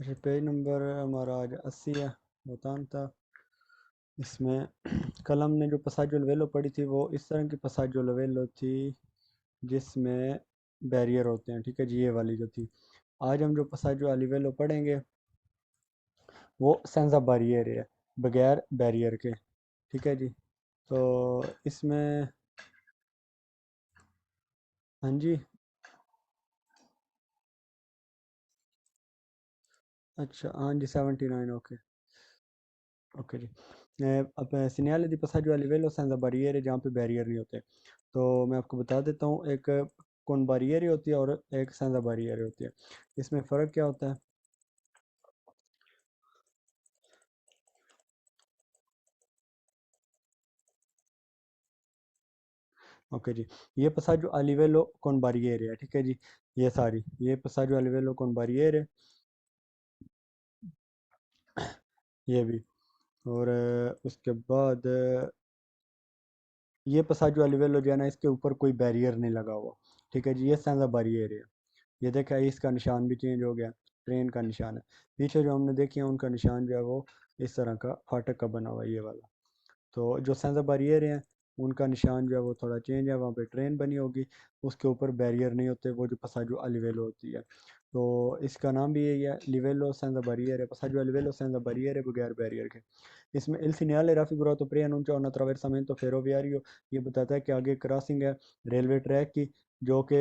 अच्छा, page number हमारा आज 80 है। बतान था इसमें कल हमने जो पसाजो लेवेलो पढ़ी थी वो इस तरह की पसाजो लेवेलो थी जिसमें बैरियर होते हैं। ठीक है जी, ये वाली जो थी। आज हम जो पसाजो अलिवेलो पढ़ेंगे वो सेंसा बैरियर है, बगैर बैरियर के। ठीक है जी। तो इसमें हाँ जी। अच्छा हाँ जी, 79। ओके ओके जी। अब सिनियाले दी पसाजो अलिवेलो सेंसा बैरियर है, जहाँ पे बैरियर नहीं होते। तो मैं आपको बता देता हूँ, एक कौन बैरियर होती है और एक सेंसा बैरियर होती है। इसमें फ़र्क क्या होता है? ओके जी। ये पसाजो अलिवेलो कौन बैरियर है। ठीक है जी। ये सारी ये पसाजो अलिवेलो कौन बैरियर है, ये भी। और उसके बाद ये पसाजो अलिवेलो जो है ना, इसके ऊपर कोई बैरियर नहीं लगा हुआ। ठीक है जी, ये सेंसा बैरियर है। ये देखा, इसका निशान भी चेंज हो गया, ट्रेन का निशान है। पीछे जो हमने देखी है उनका निशान जो है वो इस तरह का फाटक का बना हुआ है, ये वाला। तो जो सेंसर बैरियर हैं उनका निशान जो है वो थोड़ा चेंज है, वहाँ पे ट्रेन बनी होगी, उसके ऊपर बैरियर नहीं होते, वो जो पसाजो अलिवेलो होती है। तो इसका नाम भी यही है, लिवेलो सेंसर बैरियर है, पसाजो अलिवेलो सेंसर बैरियर है, बगैर बैरियर के। इसमें il segnale raffigurato preannunciano attraversamento ferroviario। ये बताता है कि आगे क्रॉसिंग है रेलवे ट्रैक की, जो कि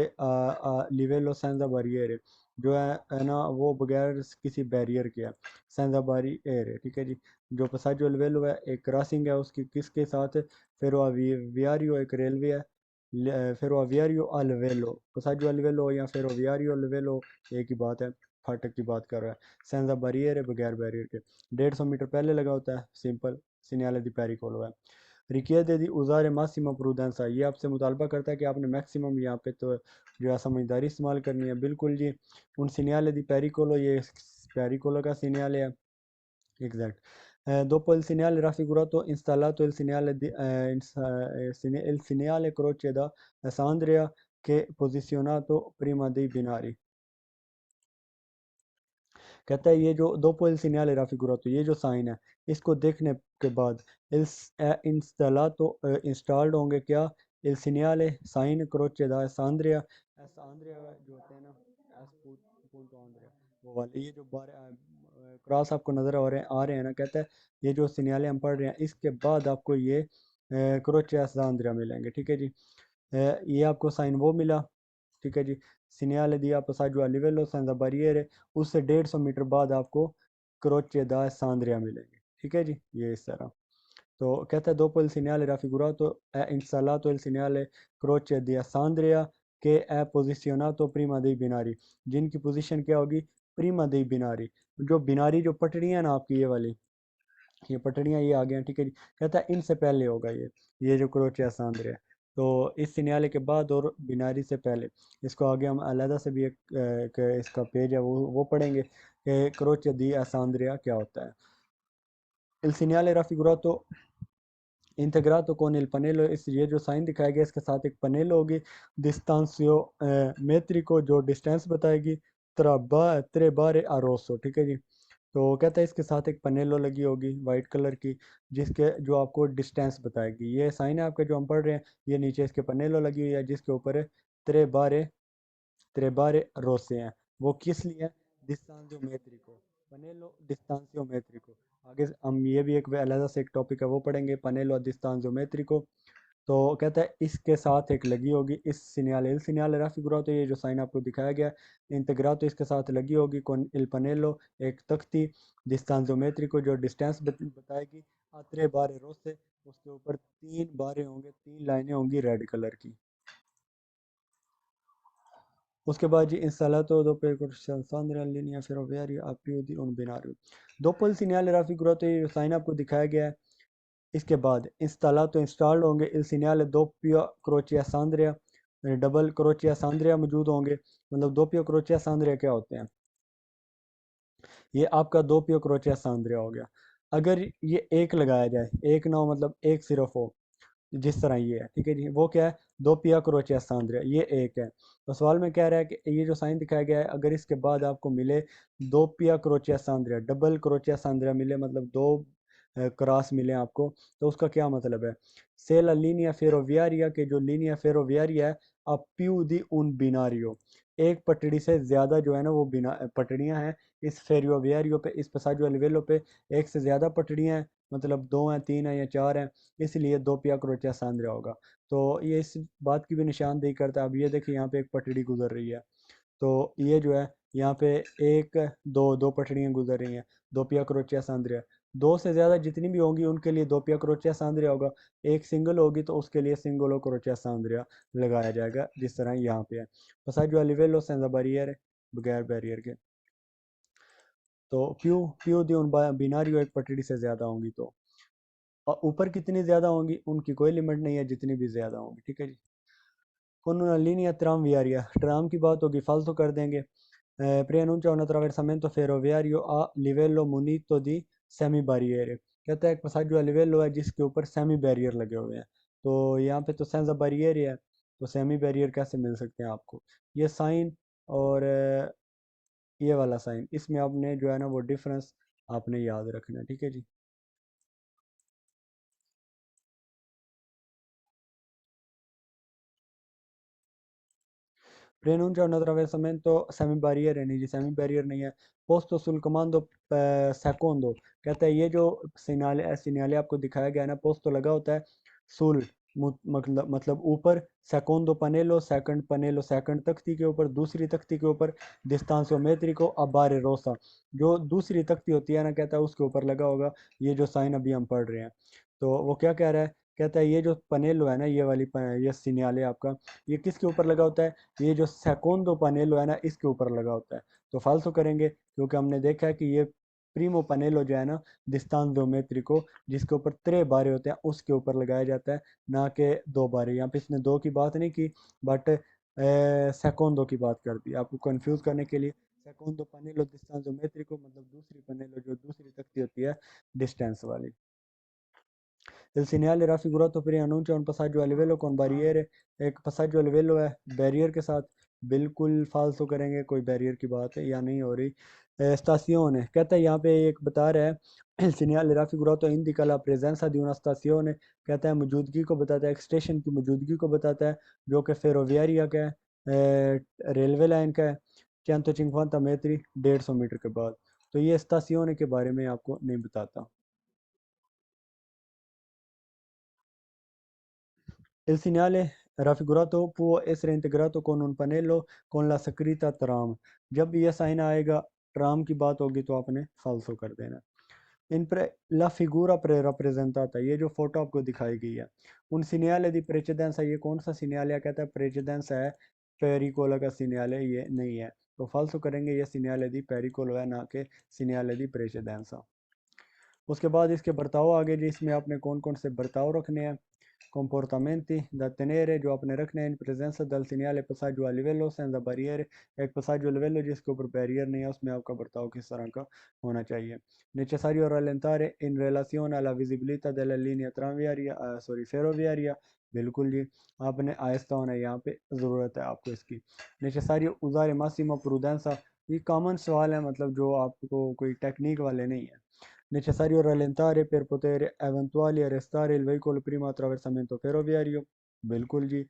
लिवेलो सेंसर बैरियर है, जो है ना वो बगैर किसी बैरियर के है, सेंसर बैरियर है। ठीक है जी। जो पसाजो अल्वेलो है एक क्रॉसिंग है उसकी, किसके साथ? फेरोवियारियो एक रेलवे है, फेरोवियारियो अल्वेलो, पसाजो अल्वेलो या फेरोवियारियो अल्वेलो एक ही बात है, फाटक की बात कर रहा है। सेंजा बैरियर है, बगैर बैरियर के। 150 मीटर पहले लगा होता है, सिंपल सिग्नल दी पेरिकोलो है। रिक्वेद दी उज़ार मासिमा प्रूडेंसा, ये आपसे मुतालबा करता है कि आपने मैक्सिमम यहाँ पे तो जो है समझदारी इस्तेमाल करनी है। बिल्कुल जी। उन सिग्नल दी पेरिकोलो, ये पेरिकोलो का सिग्नल है, exact. Dopo il segnale raffigurato installato il segnale croce da Alessandria che è posizionato prima dei binari। कहता है ये जो dopo il segnale raffigurato, ये जो साइन है, इसको देखने के बाद installato इंस्टॉल्ड होंगे क्या? il segnale sign croce da Alessandria, Alessandria जो होते हैं ना, punto Andrea, वो वाले, ये जो क्रॉस आपको नज़र आ रहे हैं ना, कहता है ये जो सिग्नल हम पढ़ रहे हैं इसके बाद आपको ये क्रोचे Alessandria मिलेंगे। ठीक है जी। ये आपको साइन वो मिला। ठीक है जी। सिग्नल दिया पसाजो लिवेलो सेंजा बैरियर, उससे 150 मीटर बाद आपको क्रोचे दा सांद्रिया मिलेंगे। ठीक है जी, ये इस तरह। तो कहता है dopo il segnale raffigurato è installato il segnale croce di Alessandria che è posizionato prima dei binari, जिनकी पोजीशन क्या होगी? प्रीमा दei binari। जो बिनारी जो पटड़ियाँ हैं ना आपकी, ये वाली, ये पटड़ियाँ ये आ गई हैं। ठीक है जी। कहता है इनसे पहले होगा ये जो क्रोचे सांद्रिया है। तो इस सिग्नल के बाद और बिनारी से पहले, इसको आगे हम अलहदा से भी एक इसका पेज है वो पढ़ेंगे कि क्रोचे दी सांद्रिया क्या होता है। il segnale raffigurato integrato con il pannello, इस ये जो साइन दिखाया गया इसके साथ एक पनेल होगी, डिस्टेंसियो मेट्रिको जो डिस्टेंस बताएगी, त्रे बारे आरोसो। ठीक है जी। तो कहता है इसके साथ एक पनेलो लगी होगी वाइट कलर की, जिसके जो आपको डिस्टेंस बताएगी। ये साइन है आपके जो हम पढ़ रहे हैं, ये नीचे इसके पनेलो लगी हुई है जिसके ऊपर है त्रे बारे, त्रेबारे रोसे हैं। वो किस लिए है? डिस्टांसियो मेट्रिको, पनेलो डिस्टांसियो मेट्रिको। आगे हम ये भी एक अलग से एक टॉपिक है वो पढ़ेंगे, पनेलो डिस्टांसियो मेट्रिको। तो कहता है इसके साथ एक लगी होगी इस सिग्नल सिग्नल राफिगुरा, तो ये जो साइन आपको दिखाया गया इंतग्रा, तो इसके साथ लगी होगी कौन? इल पनेलो एक तख्ती, डिस्टांसियो मेट्रिको जो डिस्टेंस बताएगी, आत्रे बारे रोसे, उसके ऊपर 3 बारें होंगे, 3 लाइनें होंगी रेड कलर की। उसके बाद जी installato dopo il corrisponde la linea ferroviaria a più di un binario। dopo il segnale raffigurato, ये साइन आपको दिखाया गया है, इसके बाद installato इंस्टॉल्ड होंगे il segnale doppio crocea sandria, double क्रोचिया सांद्रिया मौजूद होंगे। मतलब दोपियो क्रोचिया सांद्रिया क्या होते हैं? ये आपका दोपियो क्रोचिया सांद्रिया हो गया। अगर ये एक लगाया जाए, एक ना हो मतलब एक सिर्फ हो, जिस तरह ये है, ठीक है जी। वो क्या है, दो पिया क्रोचिया सांद्रिया, ये एक है। तो सवाल में कह रहा है कि ये जो साइन दिखाया गया है, अगर इसके बाद आपको मिले दो पिया क्रोचिया सांद्रिया, डबल क्रोचिया सांद्रिया मिले, मतलब दो क्रॉस मिले आपको, तो उसका क्या मतलब है। से ला लीनिया फेरोवियारिया के जो लीनिया फेरोवियारिया है, अब प्यू दी उन बिनारियो, एक पटड़ी से ज़्यादा जो है ना वो बिना पटड़ियाँ हैं इस फेरोवियारियो पे, इस पसाजो अलिवेलो पे एक से ज़्यादा पटड़ियाँ हैं, मतलब दो हैं, तीन हैं या चार हैं, इसलिए दो पिया क्रोचिया सांद्रिया होगा। तो ये इस बात की भी निशानदेही करता है। अब ये देखिए यहाँ पे एक पटड़ी गुजर रही है, तो ये जो है यहाँ पे एक दो दो पटड़ियाँ गुजर रही हैं, दो पिया क्रोचिया सांद्रिया। दो से ज़्यादा जितनी भी होंगी उनके लिए दो पिया क्रोचिया सांद्रिया होगा, एक सिंगल होगी तो उसके लिए सिंगलो क्रोचिया सांद्रिया लगाया जाएगा, जिस तरह यहाँ पे है। पसाजो अलिवेलो सेंजा बैरियर है, बगैर बैरियर के। तो प्यू प्यू दी उन बिनारियो एक पटड़ी से ज़्यादा होंगी तो, और ऊपर कितनी ज़्यादा होंगी उनकी कोई लिमिट नहीं है, जितनी भी ज़्यादा होंगी, ठीक है जी। con una linea tranviaria, tram की बात होगी, फालतू कर देंगे। Preannuncia un attraversamento ferroviario a livello munito di semi barriere, कहता है एक passaggio a livello है जिसके ऊपर सेमी बैरियर लगे हुए हैं। तो यहाँ पे तो सेंसा बैरियर ही है, तो सेमी बैरियर कैसे मिल सकते हैं आपको। ये साइन और ये वाला साइन, इसमें आपने जो है ना वो डिफरेंस आपने याद रखना है, ठीक है जी। Preannuncia un attraversamento semi barriere नहीं जी, सेमी बैरियर नहीं है। पोस्तो सुल कमांडो सेकोंडो, कहता है ये जो सिग्नल सिग्नल आपको दिखाया गया है ना, पोस्तो लगा होता है सुल, मतलब ऊपर, सेकोंडो पनेलो सेकंड, पनेलो सेकंड तख्ती के ऊपर, दूसरी तख्ती के ऊपर, डिस्टांसोमेट्रिको अबारे रोसा, जो दूसरी तख्ती होती है ना, कहता है उसके ऊपर लगा होगा ये जो साइन अभी हम पढ़ रहे हैं। तो वो क्या कह रहा है, कहता है ये जो पनेलो है ना, ये वाली ये सिग्नल है आपका, ये किसके ऊपर लगा होता है, ये जो सेकोंडो पनेलो है ना इसके ऊपर लगा होता है। तो फालतू करेंगे क्योंकि हमने देखा है कि ये प्रीमो पनेलो जो है ना डिस्तान मेट्रिको, जिसके ऊपर त्रे बारे होते हैं उसके ऊपर लगाया जाता है, ना कि दो बारे। यहाँ पे इसने दो की बात नहीं की, बट सेकोंडो की बात कर दी आपको कंफ्यूज करने के लिए। सेकोंडो पनेलो डिस्तान मेट्रिको मतलब दूसरी पनेलो, जो दूसरी तख्ती होती है डिस्टेंस वाली। Il segnale raffigurato preannuncia un passaggio a livello con barriere, एक passaggio a livello है बैरियर के साथ, बिल्कुल फालतू करेंगे, कोई बैरियर की बात है या नहीं हो रही। stazione कहता है यहाँ पे एक बता रहा है il segnale raffigurato indica la presenza di una stazione, कहता है मौजूदगी को बताता है, एक स्टेशन की मौजूदगी को बताता है जो कि फेरोवियरिया का है, रेलवे लाइन का है, 150 metri 150 मीटर के बाद। तो ये स्तासियोने के बारे में आपको नहीं बताता। Il segnale raffigurato può essere integrato con un pannello con la scritta tram, जब भी यह साइन आएगा ट्राम की बात होगी तो आपने फालसो कर देना। इन प्रे ला फिगूरा प्रे rappresentata, ये जो फोटो आपको दिखाई गई है, उन सिनियाले दी प्रेसिडेंस है, ये कौन सा सिनियाले कहता है, प्रेसिडेंस है पेरिकोला का सिनियाले, ये नहीं है। तो फालसो करेंगे, ये सिनियाले दी पेरिकोला है, ना कि सिनियाले दी प्रेसिडेंसा। उसके बाद इसके बर्ताव आगे जी, इसमें आपने कौन कौन से बर्ताव रखने हैं। comportamenti da tenere जो आपने रखने हैं in presenza del segnale passaggio a livello senza barriere, एक passaggio a livello जिसके ऊपर बैरियर नहीं है उसमें आपका बर्ताव किस तरह का होना चाहिए। necessario rallentare in relazione alla visibilità della linea tranviaria sorry ferroviaria, बिल्कुल जी, आपने आहिस्ता होना है, यहाँ पे ज़रूरत है आपको इसकी। necessario usare massima prudenza, ये कॉमन सवाल है, मतलब जो आपको कोई टेक्निक वाले नहीं है। necessario rallentare per poter eventuali arrestare il veicolo prima attraversamento ferroviario, बिल्कुल जी,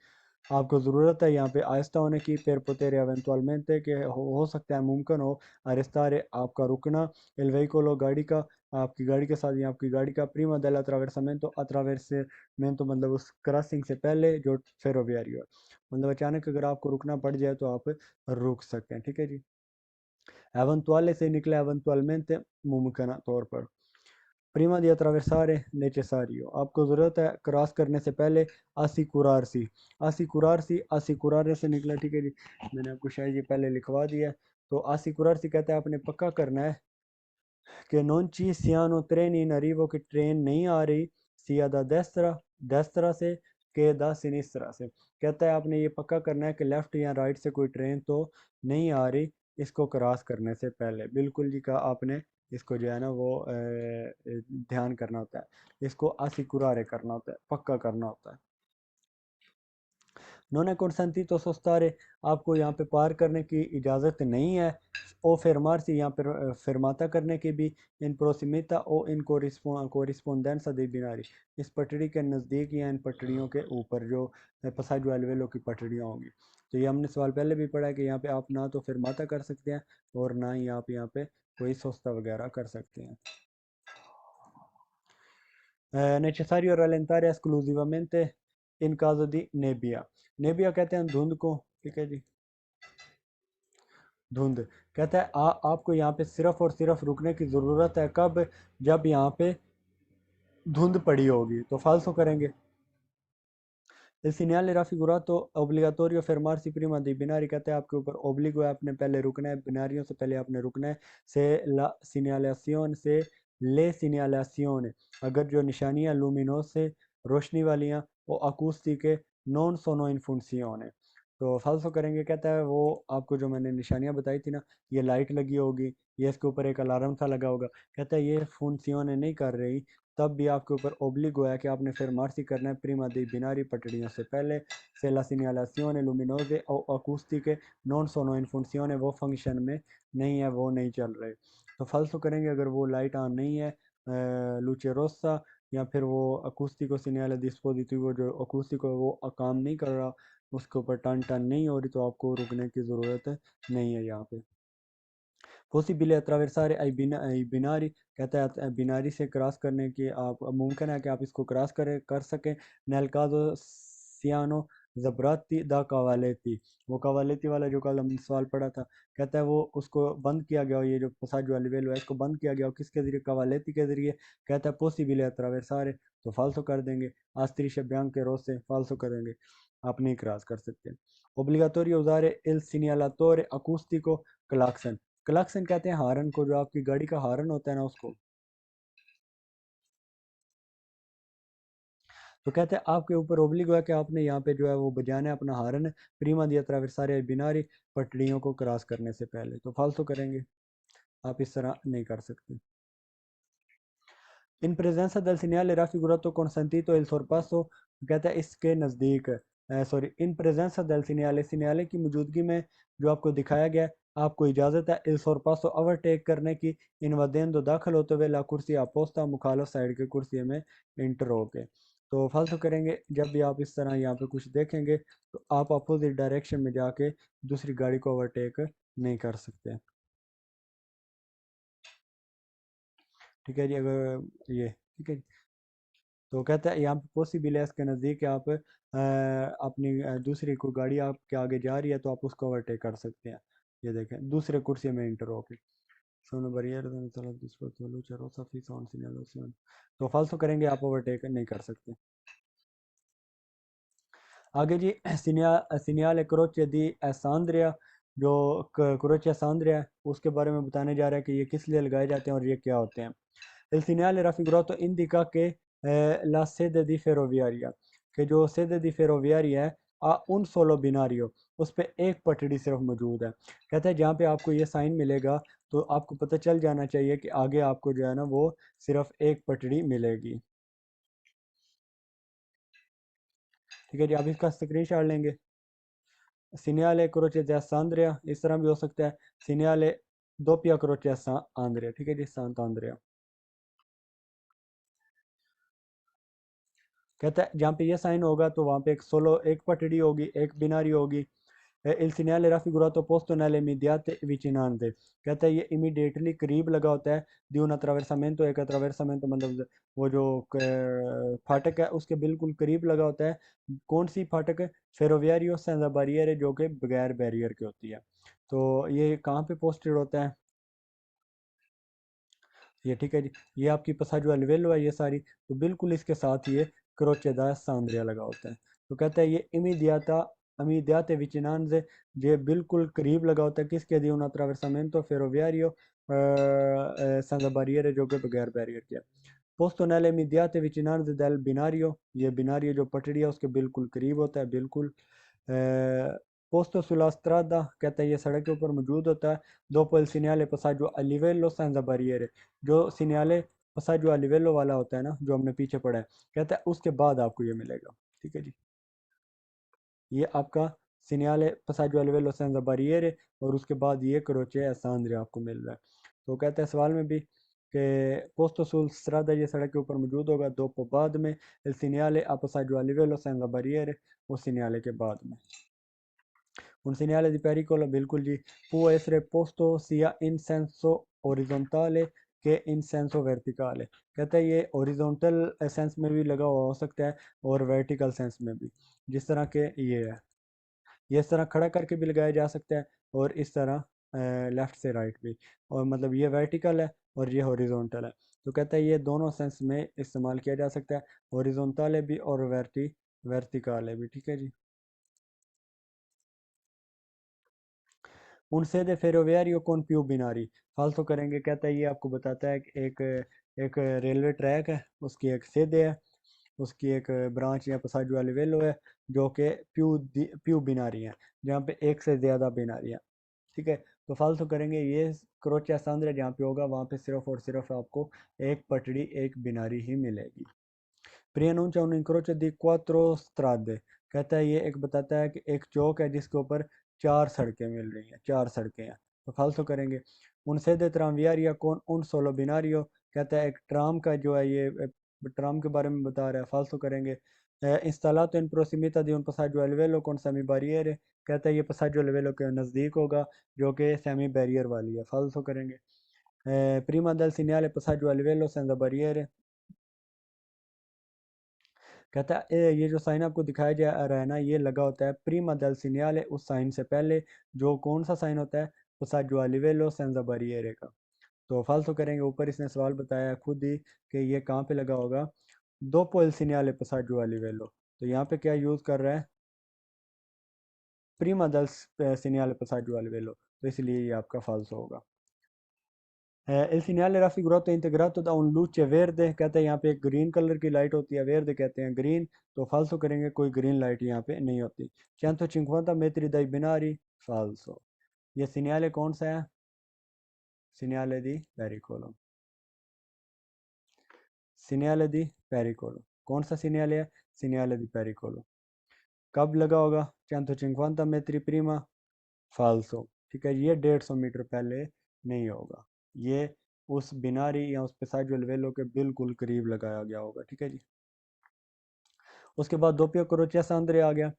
आपको ज़रूरत है यहाँ पे आहिस्ता होने की, per poter eventualmente के हो सकता है मुमकिन हो, arrestare आपका रुकना, il veicolo गाड़ी का, आपकी गाड़ी के साथ या आपकी गाड़ी का, prima dell'attraversamento attraversamento मतलब उस क्रॉसिंग से पहले जो ferroviario है, मतलब अचानक अगर आपको रुकना पड़ जाए तो आप रुक सकते हैं, ठीक है जी। eventuale से निकला eventualmente मुमकिन तौर पर। प्रीमा दी अट्रावेसारे नेचेसारियो, आपको ज़रूरत है क्रॉस करने से पहले असिकुरारसी, असिकुरारसी असिकुरारे से निकला, ठीक है जी, मैंने आपको शायद ये पहले लिखवा दिया है। तो असिकुरारसी कहता है आपने पक्का करना है कि नॉन ची सियानो ट्रेन इन अरीवो की ट्रेन नहीं आ रही, सिया दा डेस्त्रा डेस्त्रा से, के दा सिनिस्त्रा से, कहता है आपने ये पक्का करना है कि लेफ़्ट या राइट से कोई ट्रेन तो नहीं आ रही इसको क्रॉस करने से पहले, बिल्कुल जी का आपने इसको जो है ना वो ध्यान करना होता है, इसको असिकुरारे करना होता है, पक्का करना होता है। नॉन consentito sostare, आपको यहाँ पे पार करने की इजाज़त नहीं है। ओ fermarsi, यहाँ पर fermata करने की भी, इन proximita o in corrispondenza dei binari, इस पटड़ी के नज़दीक या इन पटड़ियों के ऊपर, जो passaggio al velo की पटड़ियाँ होंगी। तो ये हमने सवाल पहले भी पढ़ा है कि यहाँ पे आप ना तो fermata कर सकते हैं और ना ही आप यहाँ पे कोई सोस्ता वगैरह कर सकते हैं। necessario rallentare esclusivamente in caso di nebbia, नेबिया कहते हैं धुंध को, ठीक है जी, धुंध। कहता है आपको यहाँ पे सिर्फ और सिर्फ रुकने की ज़रूरत है कब, जब यहाँ पे धुंध पड़ी होगी, तो फालसो करेंगे। Il segnale raffigurato obbligatorio fermarsi prima dei binari, कहते हैं आपके ऊपर ओब्लिगो है, आपने पहले रुकना है, बिनारियों से पहले आपने रुकना है। से ला सिग्नलासियोन से ले सिग्नलासियोन, अगर जो निशानियाँ लूमिनोस से रोशनी वालियाँ वो अकूस्टिके नॉन सोनो इन फुंसियोन है, तो फालसो करेंगे। कहता है वो आपको जो मैंने निशानियाँ बताई थी ना, ये लाइट लगी होगी, ये इसके ऊपर एक अलार्म सा लगा होगा, कहता है ये फुंसियोन नहीं कर रही, तब भी आपके ऊपर ओब्लिगो है कि आपने फिर मार्सी करना है प्रीमा दी बिनारी पटड़ियों से पहले। से ला सिग्नलाzione luminose o acustiche non sono in funzione, वो फंक्शन में नहीं है, वो नहीं चल रहे, तो फल्स करेंगे अगर वो लाइट ऑन नहीं है, लूचे रोसा, या फिर वो अकूस्टिको सिग्नल डिस्पोजिटिव जो अकूस्टिको वो काम नहीं कर रहा, उसके ऊपर टन टन नहीं हो रही, तो आपको रुकने की ज़रूरत नहीं है यहाँ पे। पॉसिबल attraversare ai binari, कहता है बिनारी से क्रॉस करने की आप मुमकिन है कि आप इसको क्रॉस कर सकें। nel caso siano ज़बराती दा कवालेती, वो कवालेती वाला जो कल हमने सवाल पढ़ा था, कहता है वो उसको बंद किया गया हो, ये जो पसाजो वाली है इसको बंद किया गया हो किसके ज़रिए, कवालेती के ज़रिए। कहता है पॉसिबल attraversare, तो फालसो कर देंगे। आस्त्रिश ब्यांक के रोज से फालसो करेंगे, आप नहीं क्रॉस कर सकते। ओब्लिगाटोरियो usare il segnalatore acustico clacson, क्लक्सन कहते हैं हारन को, जो आपकी गाड़ी का हारन होता है ना उसको। तो कहते हैं आपके ऊपर ओब्लिगो है कि आपने यहाँ पे जो है वो बजाना है अपना हारन प्रीमा दिया attraversare बिनारी, पटड़ियों को क्रॉस करने से पहले, तो फालसो करेंगे, आप इस तरह नहीं कर सकते। इन presenza del segnale raffigurato consentito il sorpasso, कहता है इसके नज़दीक, सॉरी इन presenza del segnale, सिग्नल की मौजूदगी में जो आपको दिखाया गया है, आपको इजाज़त है il sorpasso ओवरटेक करने की, invadendo दाखिल होते हुए la कुर्सी अपोस्ता, मुखालफ साइड के कुर्सी में इंटर होके, तो फालतू करेंगे। जब भी आप इस तरह यहाँ पे कुछ देखेंगे तो आप अपोजिट डायरेक्शन में जाके दूसरी गाड़ी को ओवरटेक नहीं कर सकते, ठीक है जी। अगर ये ठीक है, तो कहता है यहाँ पे पॉसिबल है इसके नज़दीक आप अपनी दूसरी कोई गाड़ी आपके आगे जा रही है तो आप उसको ओवरटेक कर सकते हैं। ये देखें दूसरे कुर्सी में इंटर होके, सोनो बरियर तो फालतू करेंगे, आप ओवरटेक नहीं कर सकते। आगे जी सिनियाल क्रोचे दी एसांद्रिया, जो क्रोचे एसांद्रिया है उसके बारे में बताने जा रहा है कि ये किस लिए लगाए जाते हैं और ये क्या होते हैं। Il segnale raffigurato indica che la sede di ferroviaria, कि जो sede di ferroviaria है a un solo binario, उस पे एक पटड़ी सिर्फ मौजूद है। कहता है जहाँ पे आपको ये साइन मिलेगा तो आपको पता चल जाना चाहिए कि आगे आपको जो है ना वो सिर्फ एक पटड़ी मिलेगी, ठीक है जी। आप इसका स्क्रीनशॉट लेंगे। सीनियाले क्रोचे सांद्रिया, इस तरह भी हो सकता है, सीनियाले दोपिया क्रोचे आंद्रिया, ठीक है जी, सांत आंद्रिया। कहता है जहाँ पे ये साइन होगा तो वहाँ पे एक सोलो, एक पटड़ी होगी, एक बिनारी होगी। il segnale raffigurato posto nelle immediate vicinanze, कहता है ये इमीडिएटली करीब लगा होता है di un attraversamento, एक attraversamento मतलब वो जो फाटक है उसके बिल्कुल करीब लगा होता है। कौन सी फाटक है, फेरोवियरियो सेंजा बैरियर, जो कि बगैर बैरियर की होती है। तो ये कहाँ पे पोस्टेड होता है, ये ठीक है जी, ये आपकी पसाजो अलवेलो है ये सारी, तो बिल्कुल इसके साथ ये क्रोचेदा सांद्रिया लगा होता है। तो कहता है ये इमीडियाता इमीडियाते विचिनांजे, ये बिल्कुल करीब लगा होता है किसके, दी un attraversamento ferroviario senza barriere, जो कि बगैर बैरियर के। पोस्तो nelle immediate vicinanze del binario, ये बिनारियो जो पटड़ी है उसके बिल्कुल करीब होता है, बिल्कुल पोस्तो सुला स्ट्रादा कहता है ये सड़क के ऊपर मौजूद होता है। दोपो il segnale passaggio a livello senza barriere, जो सिनियाले passaggio a livello वाला होता है ना, जो हमने पीछे पढ़ा है, कहता है उसके बाद आपको ये मिलेगा। ठीक है जी, ये आपका सिनियाले passaggio a livello senza barriere और उसके बाद ये क्रोचे एसांद्रे आपको मिल रहा है। तो कहता है सवाल में भी कि पोस्तो sul strada ये सड़क के ऊपर मौजूद होगा दोपो बाद में, il segnale a passaggio a livello senza barriere वो सिनियाले के बाद में। Un segnale di pericolo बिल्कुल जी, può essere posto sia in senso orizzontale che in senso verticale, कहता है ये ओरिजेंटल सेंस में भी लगा हुआ हो सकता है और वर्टिकल सेंस में भी, जिस तरह के ये है, ये इस तरह खड़ा करके भी लगाया जा सकता है और इस तरह लेफ्ट से राइट भी, और मतलब ये वर्टिकल है और ये हॉरिजॉन्टल है। तो कहता है ये दोनों सेंस में इस्तेमाल किया जा सकता है, हॉरिजॉन्टल है भी और वर्टिकल है भी। ठीक है जी। उनसे दे फेरोविario con più binari, फालतू करेंगे, कहता है ये आपको बताता है कि एक एक रेलवे ट्रैक है, उसकी एक सेधे है, उसकी एक ब्रांच या पसाजू वाली वेलो है, जो कि प्यू बिनारी है, जहाँ पे एक से ज़्यादा बिनारी है। ठीक है, तो फालतू करेंगे ये क्रोचा सांद्रा जहाँ पे होगा वहाँ पे सिर्फ और सिर्फ आपको एक पटड़ी एक बिनारी ही मिलेगी। प्रियनुंचा un incrocio di quattro strade, कहता है ये एक बताता है कि एक चौक है जिसके ऊपर चार सड़कें मिल रही हैं, चार सड़कें हैं। तो फालतू करेंगे उन sede tranviaria con un solo binario, कहता है एक ट्राम का जो है ये ट्राम के बारे में बता रहा है। फालतू करेंगे installato in prossimità di un passaggio a livello con semi barriere, कहता है ये passaggio a livello के नज़दीक होगा जो कि सेमी बैरियर वाली है। फालतू करेंगे prima del segnale passaggio a livello senza barriere, कहता है ये जो साइन आपको दिखाया जा रहा है ना, ये लगा होता है प्रीमा del segnale उस साइन से पहले, जो कौन सा साइन होता है, passaggio a livello senza barriere का। तो फालतू करेंगे, ऊपर इसने सवाल बताया है खुद ही कि ये कहाँ पे लगा होगा, dopo il segnale passaggio a livello, तो यहाँ पे क्या यूज़ कर रहा है, prima del segnale passaggio a livello, तो इसलिए ये आपका फालतू होगा। il segnale raffigurato è integrato da un luce verde, कहते हैं यहाँ पे एक ग्रीन कलर की लाइट होती है, वेर्द कहते हैं ग्रीन, तो फालतू करेंगे कोई ग्रीन लाइट यहाँ पे नहीं होती। 150 metri dai binari, फालतू। ये सिनियाले कौन सा है, सिनियाले दी पेरिकोलो, सिनियाले दी पेरिकोलो, कौन सा सिनियाले है, सिनियाले दी पेरिकोलो। कब लगा होगा, 150 metri prima, फालतू। ठीक है, ये 150 मीटर पहले नहीं होगा, ये उस बिनारी या उस पेसाजो वेलो के बिल्कुल करीब लगाया गया होगा। ठीक है जी। उसके बाद दोपियो क्रोचिया सांद्रे आ गया,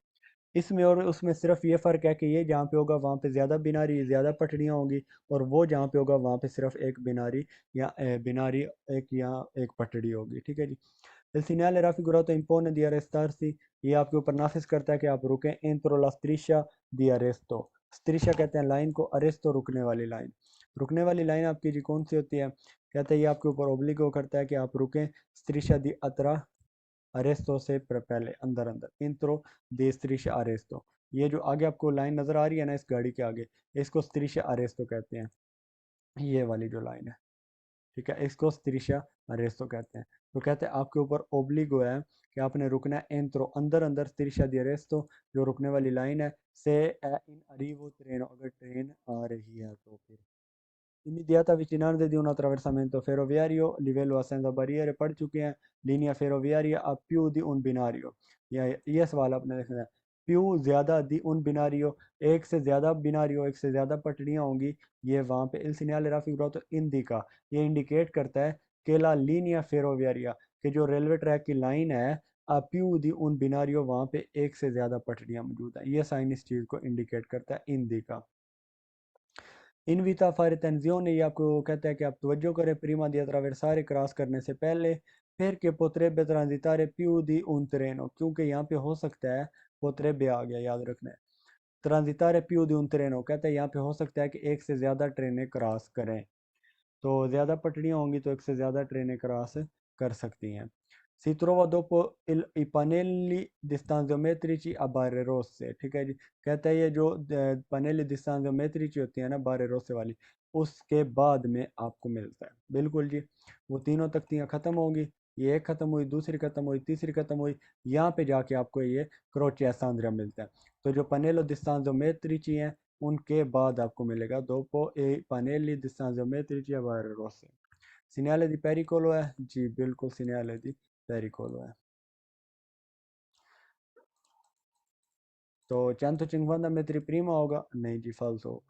इसमें और उसमें सिर्फ ये फ़र्क है कि ये जहाँ पे होगा वहाँ पे ज़्यादा बिनारी ज़्यादा पटड़ियाँ होंगी, और वो जहाँ पे होगा वहाँ पे सिर्फ एक बिनारी या बिनारी एक या एक पटड़ी होगी। ठीक है जी। Il segnale raffigurato impone di arrestarsi, ये आपके ऊपर नाफिज करता है कि आप रुकें, entro la striscia di arresto, स्त्रिशा कहते हैं लाइन को, अरेस्तो रुकने वाली लाइन, रुकने वाली लाइन आपकी जी कौन सी होती है, कहते हैं ये आपके ऊपर ओब्लिगो करता है कि आप रुकें, स्त्रिशा दी अतरा, अरेस्तो से पहले अंदर अंदर, इंत्रो दे स्त्रिशा अरेस्तो, ये जो आगे आपको लाइन नज़र आ रही है ना इस गाड़ी के आगे, इसको स्त्रिशा अरेस्तो कहते हैं, ये वाली जो लाइन है। ठीक है, इसको स्त्रिशा अरेस्तो कहते हैं। तो कहते हैं आपके ऊपर ओब्लिगो है कि आपने रुकना है एंत्रो अंदर अंदर, स्त्रिशा दी अरेस्तो जो रुकने वाली लाइन है, से इन अरीवो ट्रेन, अगर ट्रेन आ रही है तो फिर immediata vicinanza di un attraversamento ferroviario, livello a senza barriere पढ़ चुके हैं, linea ferroviaria a più di un binario, ये सवाल आपने देखना है, प्यू ज़्यादा दी उन बिनारियो, एक से ज़्यादा बिनारियो, एक से ज़्यादा पटड़ियाँ होंगी, ये वहाँ पे il segnale raffigurato indica, ये इंडिकेट करता है कि ला लीनिया फेरोवियरिया, कि जो रेलवे ट्रैक की लाइन है, आ प्यू दी उन बिनारियो, वहाँ पे एक से ज़्यादा पटड़ियाँ मौजूद हैं, ये साइन इस चीज़ को इंडिकेट करता है, इंडिका। इनविता फार attenzione, ये आपको कहता है कि आप तवज्जो करें, prima di attraversare क्रॉस करने से पहले, perché potrebbe transitare più di un treno, क्योंकि यहाँ पे हो सकता है, potrebbe आ गया याद रखना है, transitare più di un treno कहता है यहाँ पे हो सकता है कि एक से ज़्यादा ट्रेनें क्रॉस करें, तो ज़्यादा पटड़ियाँ होंगी तो एक से ज़्यादा ट्रेनें क्रॉस कर सकती हैं। Si trova dopo i pannelli distanziometrici a barre rosse, ठीक है जी, कहता है ये जो पनेली distanziometrici होती है ना बारे रोसे वाली, उसके बाद में आपको मिलता है, बिल्कुल जी, वो तीनों तख्तियाँ ख़त्म होंगी, ये एक ख़त्म हुई, दूसरी ख़त्म हुई, तीसरी ख़त्म हुई, यहाँ पे जाके आपको ये क्रोचे सांद्रिया मिलता है। तो जो पनेलो डिस्तांजो मेत्रिची हैं उनके बाद आपको मिलेगा दोपो ए पनेली डिस्तांजो मेत्रिची बारे रोसे। सीनियाले दी पेरिकोलो है जी, बिल्कुल सीनियाले दी पेरिकोलो है। तो चैंतो चिंगवाना में प्रीमा होगा, नहीं जी फाल्सो।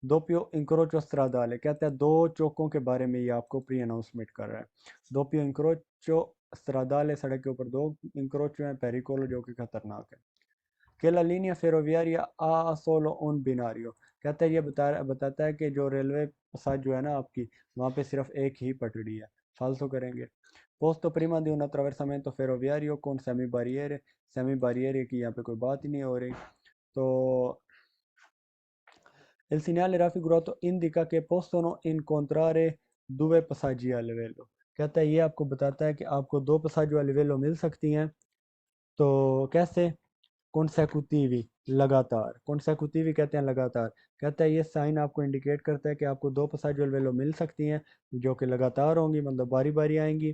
दोपियो इंक्रोचो स्ट्रादाले कहता है दो चौकों के बारे में ये आपको प्री अनाउंसमेंट कर रहा है। दोपियो इंक्रोचो स्ट्रादाले सड़क के ऊपर दो इंक्रोचो हैं, पेरिकोलो जो कि खतरनाक है। केला लीनिया फेरोवियारिया आ सोलो उन बिनारियो कहता है ये बताता है कि जो रेलवे साथ जो है ना आपकी, वहाँ पे सिर्फ एक ही पटड़ी है। फाल्सो करेंगे। पोस्तो प्रीमा दी una attraversamento ferroviario con सेमी बारियरे की यहाँ पे कोई बात ही नहीं हो रही। तो il segnale raffigurato indica che possono incontrare due passaggi a livello कहता है ये आपको बताता है कि आपको दो पसाजो a livello मिल सकती हैं। तो कैसे? कॉन्सेक्यूटिवली लगातार, कॉन्सेक्यूटिवली कहते हैं लगातार। कहता है ये साइन आपको इंडिकेट करता है कि आपको दो पसाजो a livello मिल सकती हैं जो कि लगातार होंगी, मतलब बारी बारी आएंगी।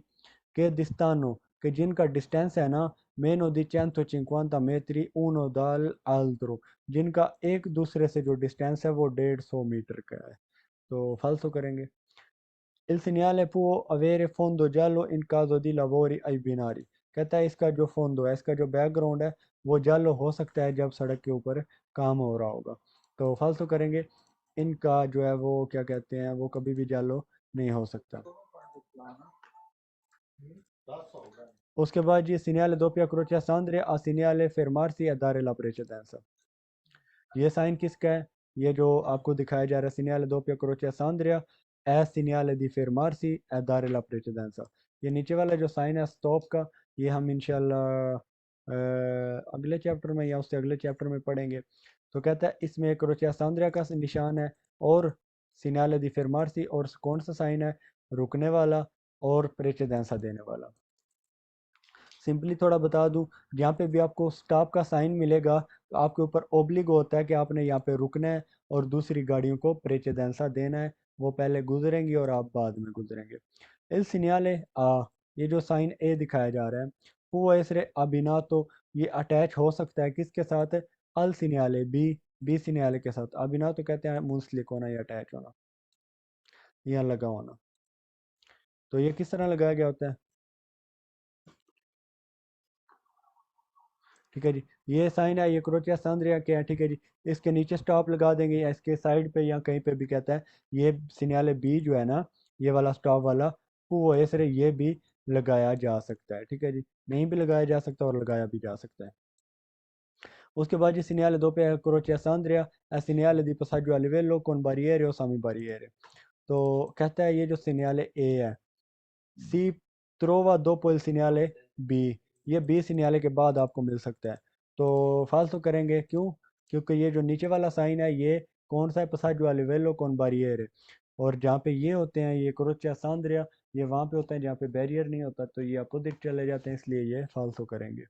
के दिस्तानो कि जिनका डिस्टेंस है ना meno di 150 metri uno dall'altro, जिनका एक दूसरे से जो डिस्टेंस है वो 150 मीटर का है। तो फाल्सो करेंगे। Il segnale può avere fondo giallo in caso di lavori ai binari कहता है इसका जो फोंदो है, इसका जो बैकग्राउंड है वो जालो हो सकता है जब सड़क के ऊपर काम हो रहा होगा। तो फाल्सो करेंगे। इनका जो है वो क्या कहते हैं, वो कभी भी जालो नहीं हो सकता। उसके बाद ये सीनियाले doppia croce sandria a segnale fermarsi e dare la precedenza। ये साइन किसका है? ये जो आपको दिखाया जा रहा है सीनियाले doppia croce sandria ए सीनियाले दी fermarsi e dare la precedenza। ये नीचे वाला जो साइन है स्टॉप का, ये हम इंशाल्लाह अगले चैप्टर में या उससे अगले चैप्टर में पढ़ेंगे। तो कहता है इसमें क्रोचिया सांद्रिया का निशान है और सीनियाले दी fermarsi, और कौन सा साइन है? रुकने वाला और प्रेचेदेंसा देने वाला। सिंपली थोड़ा बता दूं, जहाँ पे भी आपको स्टॉप का साइन मिलेगा तो आपके ऊपर ओब्लिग होता है कि आपने यहाँ पे रुकना है और दूसरी गाड़ियों को प्रेचेदेंसा देना है। वो पहले गुजरेंगी और आप बाद में गुजरेंगे। इल सिग्नाले आ, ये जो साइन ए दिखाया जा रहा है वो ऐसे अबिना, तो ये अटैच हो सकता है किसके साथ? अल सिग्नाले बी, बी सिग्नाले के साथ। अबिना तो कहते हैं मुंसलिक होना या अटैच होना, यहाँ लगा होना। तो ये किस तरह लगाया गया होता है? ठीक है जी, ये साइन है, ये क्रोचिया सांद्रिया के है। ठीक है जी, इसके नीचे स्टॉप लगा देंगे या इसके साइड पे या कहीं पे भी कहता है ये सिग्नल बी जो है ना, ये वाला स्टॉप वाला, वो ऐसे ये भी लगाया जा सकता है। ठीक है जी, नहीं भी लगाया जा सकता और लगाया भी जा सकता है। उसके बाद जी सिग्नल दो पे क्रोचिया सांद्रिया è segnale di passaggio a livello con barriere o semi barriere। तो कहता है ये जो सिग्नल ए है, सी trova dopo il segnale B, ये बी सिग्नल के बाद आपको मिल सकता है। तो फालतू करेंगे क्यों? क्योंकि ये जो नीचे वाला साइन है ये कौन सा है? पसाजो a livello con barriere। और जहाँ पे ये होते हैं ये क्रोचिया सांद्रिया, ये वहाँ पे होते हैं जहाँ पे बैरियर नहीं होता, तो ये अपोजिट चले जाते हैं, इसलिए ये फालतू करेंगे।